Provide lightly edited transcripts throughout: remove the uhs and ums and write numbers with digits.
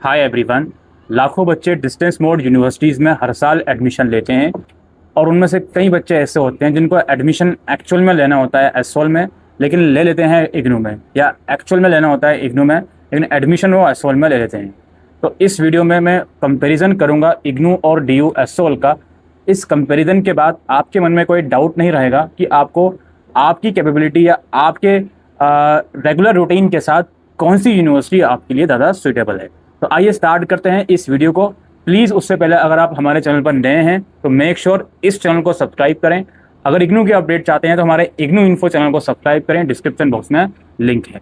Hi everyone. लाखों बच्चे distance mode universities में हर साल एडमिशन लेते हैं और उनमें से कई बच्चे ऐसे होते हैं जिनको एडमिशन एक्चुअल में लेना होता है एसओल में, लेकिन ले लेते हैं इग्नू में, या एक्चुअल में लेना होता है इग्नू में लेकिन एडमिशन वो एसओल में ले लेते हैं। तो इस वीडियो में मैं कंपैरिजन करूंगा इग्नू और डीयू एसओल का। इस कंपैरिजन के बाद आपके मन में कोई डाउट नहीं रहेगा कि आपको आपकी कैपेबिलिटी या आपके रेगुलर रूटीन के साथ कौन सी यूनिवर्सिटी आपके लिए ज़्यादा सूटेबल है। तो आइए स्टार्ट करते हैं इस वीडियो को। प्लीज़ उससे पहले अगर आप हमारे चैनल पर नए हैं तो मेक श्योर इस चैनल को सब्सक्राइब करें। अगर इग्नू की अपडेट चाहते हैं तो हमारे इग्नू इन्फो चैनल को सब्सक्राइब करें, डिस्क्रिप्शन बॉक्स में लिंक है।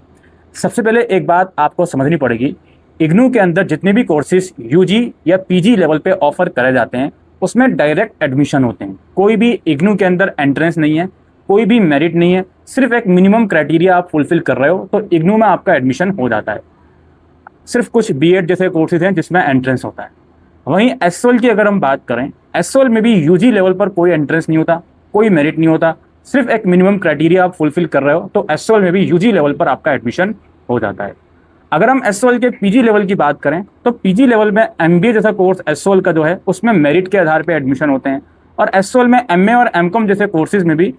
सबसे पहले एक बात आपको समझनी पड़ेगी, इग्नू के अंदर जितने भी कोर्सेज यूजी या पीजी लेवल पे ऑफर करे जाते हैं उसमें डायरेक्ट एडमिशन होते हैं। कोई भी इग्नू के अंदर एंट्रेंस नहीं है, कोई भी मेरिट नहीं है, सिर्फ एक मिनिमम क्राइटेरिया आप फुलफिल कर रहे हो तो इग्नू में आपका एडमिशन हो जाता है। सिर्फ कुछ बीएड जैसे कोर्सेज हैं जिसमें एंट्रेंस होता है। वहीं एसओएल की अगर हम बात करें, एसओएल में भी यूजी लेवल पर कोई एंट्रेंस नहीं होता, कोई मेरिट नहीं होता, सिर्फ एक मिनिमम क्राइटेरिया आप फुलफिल कर रहे हो तो एसओएल में भी यूजी लेवल पर आपका एडमिशन हो जाता है। अगर हम एसओएल के पीजी लेवल की बात करें तो पीजी लेवल में एमबीए जैसा कोर्स एसओएल का जो है उसमें मेरिट के आधार पर एडमिशन होते हैं, और एसओएल में एमए और एमकॉम जैसे कोर्सेज में भी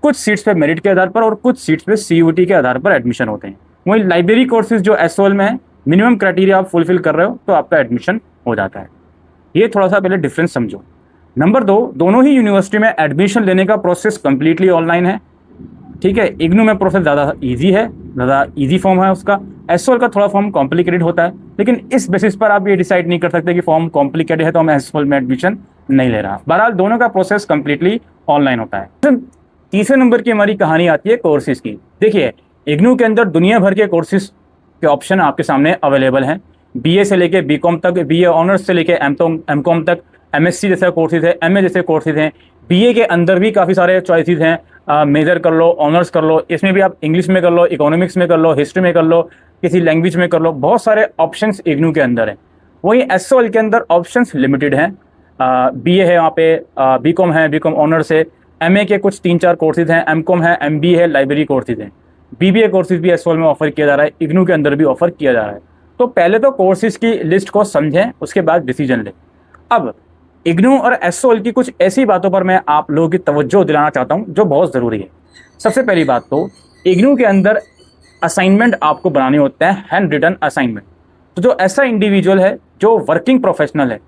कुछ सीट्स पे मेरिट के आधार पर और कुछ सीट्स पे सीयूटी के आधार पर एडमिशन होते हैं। वहीं लाइब्रेरी कोर्सेज जो एसओएल में है, मिनिमम क्राइटेरिया आप फुलफिल कर रहे हो तो आपका एडमिशन हो जाता है। ये थोड़ा सा पहले डिफरेंस समझो। नंबर 2, दोनों ही यूनिवर्सिटी में एडमिशन लेने का प्रोसेस कंप्लीटली ऑनलाइन है। ठीक है, इग्नू में प्रोसेस ज़्यादा ईजी है, ज़्यादा ईजी फॉर्म है उसका। एसओएल का थोड़ा फॉर्म कॉम्प्लिकेटेड होता है, लेकिन इस बेसिस पर आप ये डिसाइड नहीं कर सकते कि फॉर्म कॉम्प्लिकेटेड है तो मैं एसओएल में एडमिशन नहीं ले रहा। बहरहाल दोनों का प्रोसेस कंप्लीटली ऑनलाइन होता है। तीसरे नंबर की हमारी कहानी आती है कोर्सेज की। देखिए, इग्नू के अंदर दुनिया भर के कोर्सेज के ऑप्शन आपके सामने अवेलेबल हैं। बीए से लेके बीकॉम तक, बीए ऑनर्स से लेके एमकॉम तक, एमएससी जैसे कोर्सेज है, एमए जैसे कोर्सेज हैं। बीए के अंदर भी काफ़ी सारे चॉइसेस हैं, मेजर कर लो, ऑनर्स कर लो, इसमें भी आप इंग्लिश में कर लो, इकोनॉमिक्स में कर लो, हिस्ट्री में कर लो, किसी लैंग्वेज में कर लो, बहुत सारे ऑप्शंस इग्नू के अंदर हैं। वहीं एसओएल के अंदर ऑप्शंस लिमिटेड हैं। बीए है, वहाँ पे बीकॉम है, बीकॉम ऑनर्स है, एमए के कुछ 3-4 कोर्सेज हैं, एमकॉम है, एमबीए है, लाइब्रेरी कोर्सेज हैं। बीबीए कोर्सेज भी एसओएल में ऑफर किया जा रहा है, इग्नू के अंदर भी ऑफर किया जा रहा है। तो पहले तो कोर्सेज की लिस्ट को समझें, उसके बाद डिसीजन लें। अब इग्नू और एसओएल की कुछ ऐसी बातों पर मैं आप लोगों की तवज्जो दिलाना चाहता हूं जो बहुत ज़रूरी है। सबसे पहली बात तो इग्नू के अंदर असाइनमेंट आपको बनाने होते हैं, हैंड रिटन असाइनमेंट। तो जो ऐसा इंडिविजुअल है जो वर्किंग प्रोफेशनल है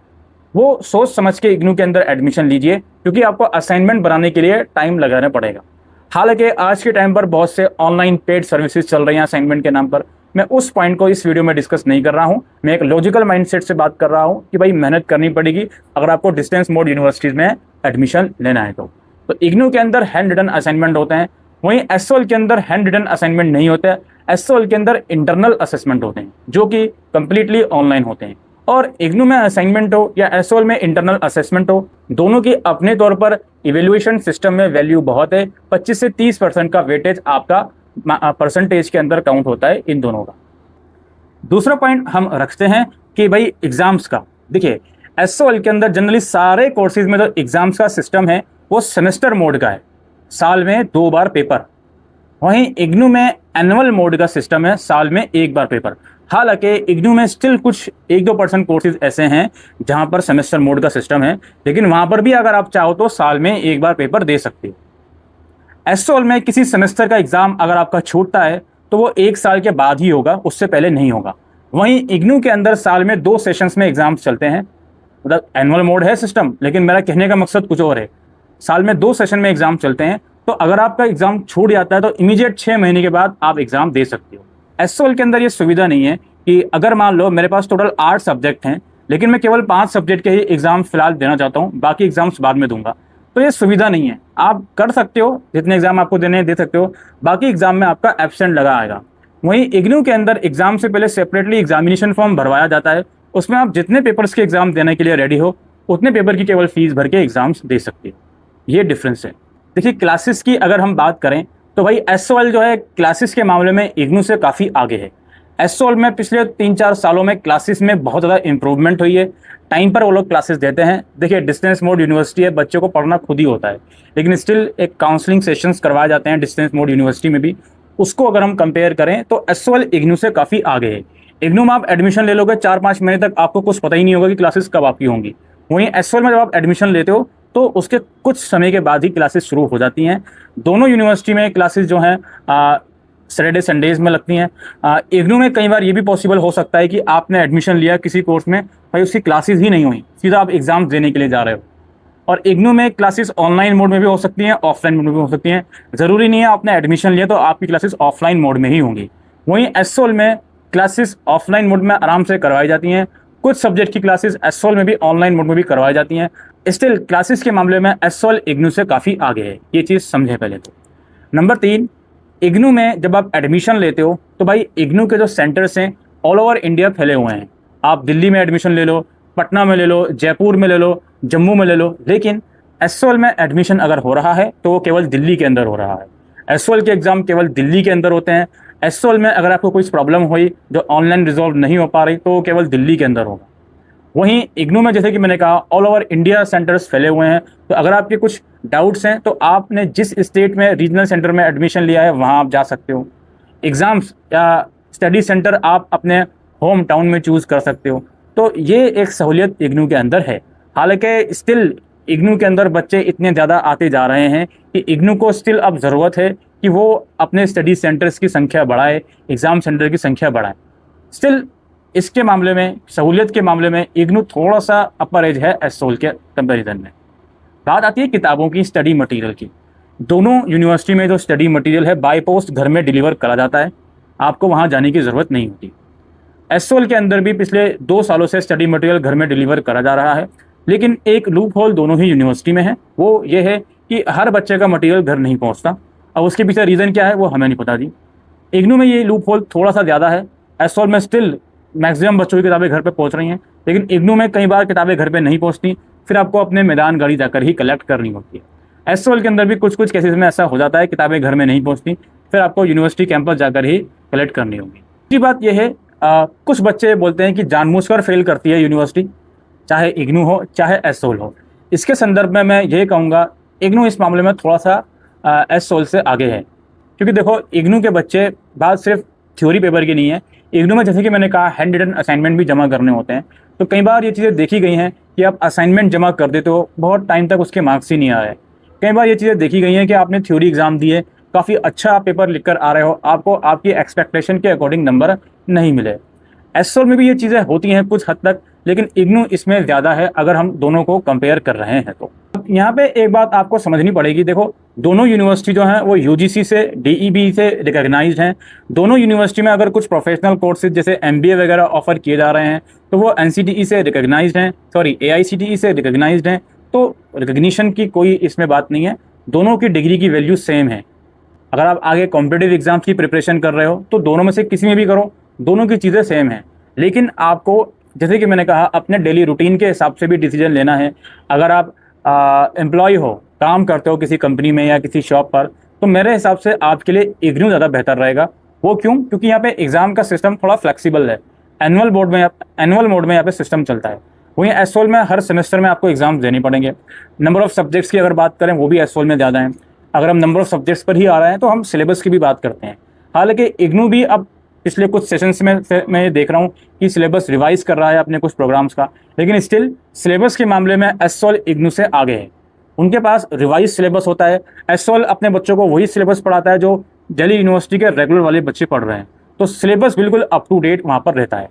वो सोच समझ के इग्नू के अंदर एडमिशन लीजिए, क्योंकि आपको असाइनमेंट बनाने के लिए टाइम लगाना पड़ेगा। हालांकि आज के टाइम पर बहुत से ऑनलाइन पेड सर्विसेज चल रही हैं असाइनमेंट के नाम पर। मैं उस पॉइंट को इस वीडियो में डिस्कस नहीं कर रहा हूं, मैं एक लॉजिकल माइंडसेट से बात कर रहा हूं कि भाई मेहनत करनी पड़ेगी अगर आपको डिस्टेंस मोड यूनिवर्सिटीज़ में एडमिशन लेना है तो इग्नू के अंदर हैंड रिटन असाइनमेंट होते हैं। वहीं एसओएल के अंदर हैंड रिटन असाइनमेंट नहीं होते हैं, एसओएल के अंदर इंटरनल असेसमेंट होते हैं जो कि कंप्लीटली ऑनलाइन होते हैं। और इग्नू में असाइनमेंट हो या एसओएल में इंटरनल असेसमेंट हो, दोनों की अपने तौर पर इवेल्युएशन सिस्टम में वैल्यू बहुत है। 25 से 30% का वेटेज आपका परसेंटेज के अंदर काउंट होता है इन दोनों का। दूसरा पॉइंट हम रखते हैं कि भाई एग्जाम्स का। देखिए, एसओएल के अंदर जनरली सारे कोर्सेज में जो एग्जाम्स का सिस्टम है वो सेमेस्टर मोड का है, साल में 2 बार पेपर। वहीं इग्नू में एनुअल मोड का सिस्टम है, साल में 1 बार पेपर। हालांकि इग्नू में स्टिल कुछ 1-2% कोर्सेज ऐसे हैं जहां पर सेमेस्टर मोड का सिस्टम है, लेकिन वहां पर भी अगर आप चाहो तो साल में 1 बार पेपर दे सकते हो। एसओएल में किसी सेमेस्टर का एग्जाम अगर आपका छूटता है तो वो 1 साल के बाद ही होगा, उससे पहले नहीं होगा। वहीं इग्नू के अंदर साल में 2 सेशंस में एग्जाम्स चलते हैं। मतलब एनुअल मोड है सिस्टम, लेकिन मेरा कहने का मकसद कुछ और है। साल में 2 सेशन में एग्जाम चलते हैं, तो अगर आपका एग्जाम छूट जाता है तो इमीडिएट 6 महीने के बाद आप एग्जाम दे सकते हो। एसओएल के अंदर ये सुविधा नहीं है कि अगर मान लो मेरे पास टोटल 8 सब्जेक्ट हैं, लेकिन मैं केवल 5 सब्जेक्ट के ही एग्जाम फिलहाल देना चाहता हूँ, बाकी एग्जाम्स बाद में दूंगा, तो ये सुविधा नहीं है। आप कर सकते हो, जितने एग्जाम आपको देने हैं दे सकते हो, बाकी एग्जाम में आपका एब्सेंट लगा आएगा। वहीं इग्नू के अंदर एग्जाम से पहले सेपरेटली एग्जामिनेशन फॉर्म भरवाया जाता है, उसमें आप जितने पेपर्स के एग्जाम देने के लिए रेडी हो उतने पेपर की केवल फीस भर के एग्जाम्स दे सकते हो। ये डिफरेंस है। देखिए, क्लासेस की अगर हम बात करें तो भाई एसओएल जो है क्लासेस के मामले में इग्नू से काफ़ी आगे है। एसओएल में पिछले 3-4 सालों में क्लासेस में बहुत ज़्यादा इंप्रूवमेंट हुई है, टाइम पर वो लोग क्लासेस देते हैं। देखिए, डिस्टेंस मोड यूनिवर्सिटी है, बच्चों को पढ़ना खुद ही होता है, लेकिन स्टिल एक काउंसलिंग सेशंस करवाए जाते हैं डिस्टेंस मोड यूनिवर्सिटी में भी। उसको अगर हम कंपेयर करें तो एसओएल इग्नू से काफ़ी आगे है। इग्नू में आप एडमिशन ले लोगे 4-5 महीने तक आपको कुछ पता ही नहीं होगा कि क्लासेस कब आपकी होंगी। वहीं एसओएल में जब आप एडमिशन लेते हो तो उसके कुछ समय के बाद ही क्लासेस शुरू हो जाती हैं। दोनों यूनिवर्सिटी में क्लासेस जो हैं सैटरडे संडेज में लगती हैं। इग्नू में कई बार ये भी पॉसिबल हो सकता है कि आपने एडमिशन लिया किसी कोर्स में, भाई उसकी क्लासेस ही नहीं हुई, सीधा आप एग्जाम देने के लिए जा रहे हो। और इग्नू में क्लासेस ऑनलाइन मोड में भी हो सकती हैं, ऑफलाइन मोड में भी हो सकती हैं। ज़रूरी नहीं है आपने एडमिशन लिया तो आपकी क्लासेस ऑफलाइन मोड में ही होंगी। वहीं एसओएल में क्लासेस ऑफलाइन मोड में आराम से करवाई जाती हैं। कुछ सब्जेक्ट की क्लासेस एसओएल में भी ऑनलाइन मोड में भी करवाई जाती हैं। स्टिल क्लासेस के मामले में एसओएल इग्नू से काफ़ी आगे है, ये चीज़ समझें पहले तो। नंबर 3, इग्नू में जब आप एडमिशन लेते हो तो भाई इग्नू के जो सेंटर्स हैं ऑल ओवर इंडिया फैले हुए हैं। आप दिल्ली में एडमिशन ले लो, पटना में ले लो, जयपुर में ले लो, जम्मू में ले लो, लेकिन एसओएल में एडमिशन अगर हो रहा है तो वो केवल दिल्ली के अंदर हो रहा है। एसओएल के एग्ज़ाम केवल दिल्ली के अंदर होते हैं। एसओएल में अगर आपको कोई प्रॉब्लम हुई जो ऑनलाइन रिजॉल्व नहीं हो पा रही तो वो केवल दिल्ली के अंदर होगा। वहीं इग्नू में जैसे कि मैंने कहा ऑल ओवर इंडिया सेंटर्स फैले हुए हैं, तो अगर आपके कुछ डाउट्स हैं तो आपने जिस स्टेट में रीजनल सेंटर में एडमिशन लिया है वहाँ आप जा सकते हो। एग्ज़ाम्स या स्टडी सेंटर आप अपने होम टाउन में चूज़ कर सकते हो। तो ये एक सहूलियत इग्नू के अंदर है। हालांकि स्टिल इग्नू के अंदर बच्चे इतने ज़्यादा आते जा रहे हैं कि इग्नू को स्टिल अब ज़रूरत है कि वो अपने स्टडी सेंटर्स की संख्या बढ़ाए, एग्ज़ाम सेंटर की संख्या बढ़ाए। स्टिल इसके मामले में, सहूलियत के मामले में इग्नू थोड़ा सा अपर एज है एसओएल के कंपैरिजन में। बात आती है किताबों की, स्टडी मटेरियल की। दोनों यूनिवर्सिटी में जो स्टडी मटेरियल है बाय पोस्ट घर में डिलीवर करा जाता है, आपको वहाँ जाने की ज़रूरत नहीं होती। एसओएल के अंदर भी पिछले 2 सालों से स्टडी मटेरियल घर में डिलीवर करा जा रहा है, लेकिन एक लूप होल दोनों ही यूनिवर्सिटी में है। वो ये है कि हर बच्चे का मटेरियल घर नहीं पहुँचता। अब उसके पीछे रीज़न क्या है वो हमें नहीं पता जी। इग्नू में ये लूप होल थोड़ा सा ज़्यादा है। एसओएल में स्टिल मैक्सिमम बच्चों की किताबें घर पे पहुंच रही हैं, लेकिन इग्नू में कई बार किताबें घर पे नहीं पहुंचती, फिर आपको अपने मैदान गाड़ी जाकर ही कलेक्ट करनी होती है। एसओएल के अंदर भी कुछ कुछ केसेस में ऐसा हो जाता है, किताबें घर में नहीं पहुंचती, फिर आपको यूनिवर्सिटी कैंपस जाकर ही कलेक्ट करनी होगी। दूसरी बात यह है, कुछ बच्चे बोलते हैं कि जानबूझकर फेल करती है यूनिवर्सिटी, चाहे इग्नू हो चाहे एसओएल हो। इसके संदर्भ में मैं ये कहूँगा इग्नू इस मामले में थोड़ा सा एसओएल से आगे है, क्योंकि देखो इग्नू के बच्चे बात सिर्फ थ्योरी पेपर की नहीं है। इग्नू में जैसे कि मैंने कहा हैंड रिटन असाइनमेंट भी जमा करने होते हैं, तो कई बार ये चीज़ें देखी गई हैं कि आप असाइनमेंट जमा कर देते हो, बहुत टाइम तक उसके मार्क्स ही नहीं आ रहे। कई बार ये चीज़ें देखी गई हैं कि आपने थ्योरी एग्जाम दिए, काफ़ी अच्छा पेपर लिख कर आ रहे हो, आपको आपकी एक्सपेक्टेशन के अकॉर्डिंग नंबर नहीं मिले। एसओएल में भी ये चीज़ें होती हैं कुछ हद तक, लेकिन इग्नू इसमें ज़्यादा है अगर हम दोनों को कंपेयर कर रहे हैं तो। यहाँ पे एक बात आपको समझनी पड़ेगी, देखो दोनों यूनिवर्सिटी जो हैं वो यूजीसी से, डीईबी से रिकॉग्नाइज्ड हैं। दोनों यूनिवर्सिटी में अगर कुछ प्रोफेशनल कोर्सेज जैसे एमबीए वगैरह ऑफर किए जा रहे हैं तो वो एनसीटीई से रिकॉग्नाइज्ड हैं, सॉरी एआईसीटीई से रिकॉग्नाइज्ड हैं। तो रिकॉग्निशन की कोई इसमें बात नहीं है, दोनों की डिग्री की वैल्यू सेम है। अगर आप आगे कॉम्पिटिटिव एग्जाम की प्रिपरेशन कर रहे हो तो दोनों में से किसी में भी करो, दोनों की चीज़ें सेम हैं। लेकिन आपको जैसे कि मैंने कहा अपने डेली रूटीन के हिसाब से भी डिसीजन लेना है। अगर आप एम्प्लॉय हो, काम करते हो किसी कंपनी में या किसी शॉप पर, तो मेरे हिसाब से आपके लिए इग्नू ज़्यादा बेहतर रहेगा। वो क्यों? क्योंकि यहाँ पे एग्ज़ाम का सिस्टम थोड़ा फ्लेक्सिबल है। एनुअल मोड में यहाँ पे सिस्टम चलता है। वहीं एसओएल में हर सेमेस्टर में आपको एग्जाम देने पड़ेंगे। नंबर ऑफ़ सब्जेक्ट्स की अगर बात करें वो भी एसओएल में ज़्यादा है। अगर हम नंबर ऑफ़ सब्जेक्ट्स पर ही आ रहे हैं तो हम सिलेबस की भी बात करते हैं। हालांकि इग्नू भी अब पिछले कुछ सेशंस में मैं ये देख रहा हूँ कि सिलेबस रिवाइज कर रहा है अपने कुछ प्रोग्राम्स का, लेकिन स्टिल सिलेबस के मामले में एसओएल इग्नू से आगे है। उनके पास रिवाइज सिलेबस होता है। एसओएल अपने बच्चों को वही सिलेबस पढ़ाता है जो दिल्ली यूनिवर्सिटी के रेगुलर वाले बच्चे पढ़ रहे हैं, तो सिलेबस बिल्कुल अप टू डेट वहाँ पर रहता है।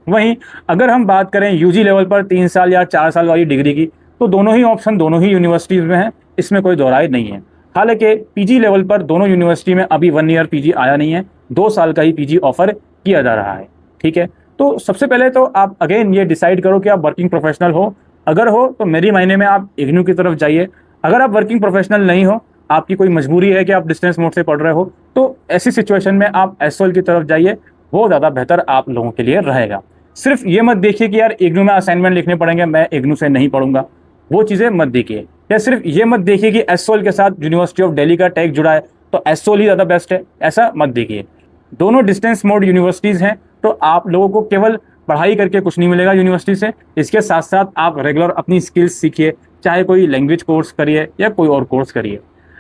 वहीं अगर हम बात करें यूजी लेवल पर 3 साल या 4 साल वाली डिग्री की, तो दोनों ही ऑप्शन दोनों ही यूनिवर्सिटीज़ में हैं, इसमें कोई दोहराई नहीं है। हालांकि पीजी लेवल पर दोनों यूनिवर्सिटी में अभी 1 ईयर पीजी आया नहीं है, 2 साल का ही पीजी ऑफर किया जा रहा है। ठीक है, तो सबसे पहले तो आप अगेन ये डिसाइड करो कि आप वर्किंग प्रोफेशनल हो। अगर हो तो मेरी मायने में आप इग्नू की तरफ जाइए। अगर आप वर्किंग प्रोफेशनल नहीं हो, आपकी कोई मजबूरी है कि आप डिस्टेंस मोड से पढ़ रहे हो, तो ऐसी सिचुएशन में आप एसओएल की तरफ जाइए, वो ज़्यादा बेहतर आप लोगों के लिए रहेगा। सिर्फ ये मत देखिए कि यार इग्नू में असाइनमेंट लिखने पड़ेंगे, मैं इग्नू से नहीं पढ़ूंगा, वो चीज़ें मत देखिए। या सिर्फ ये मत देखिए कि एसओएल के साथ यूनिवर्सिटी ऑफ दिल्ली का टैग जुड़ा है तो एसओएल ही ज़्यादा बेस्ट है, ऐसा मत देखिए। दोनों डिस्टेंस मोड यूनिवर्सिटीज़ हैं, तो आप लोगों को केवल पढ़ाई करके कुछ नहीं मिलेगा यूनिवर्सिटी से, इसके साथ साथ आप रेगुलर अपनी स्किल्स सीखिए, चाहे कोई लैंग्वेज कोर्स करिए या कोई और कोर्स करिए।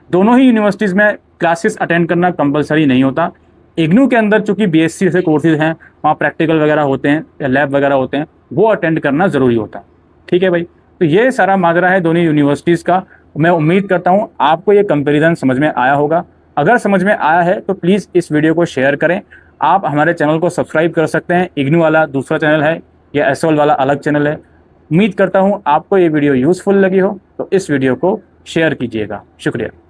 दोनों ही यूनिवर्सिटीज़ में क्लासेस अटेंड करना कंपलसरी नहीं होता। इग्नू के अंदर चूंकि बीएससी से कोर्सेज हैं, वहाँ प्रैक्टिकल वगैरह होते हैं या लैब वगैरह होते हैं, वो अटेंड करना ज़रूरी होता है। ठीक है भाई, तो ये सारा माजरा है दोनों यूनिवर्सिटीज़ का। मैं उम्मीद करता हूँ आपको ये कंपैरिजन समझ में आया होगा। अगर समझ में आया है तो प्लीज़ इस वीडियो को शेयर करें। आप हमारे चैनल को सब्सक्राइब कर सकते हैं, इग्नू वाला दूसरा चैनल है या एसओएल वाला अलग चैनल है। उम्मीद करता हूँ आपको ये वीडियो यूज़फुल लगी हो, तो इस वीडियो को शेयर कीजिएगा। शुक्रिया।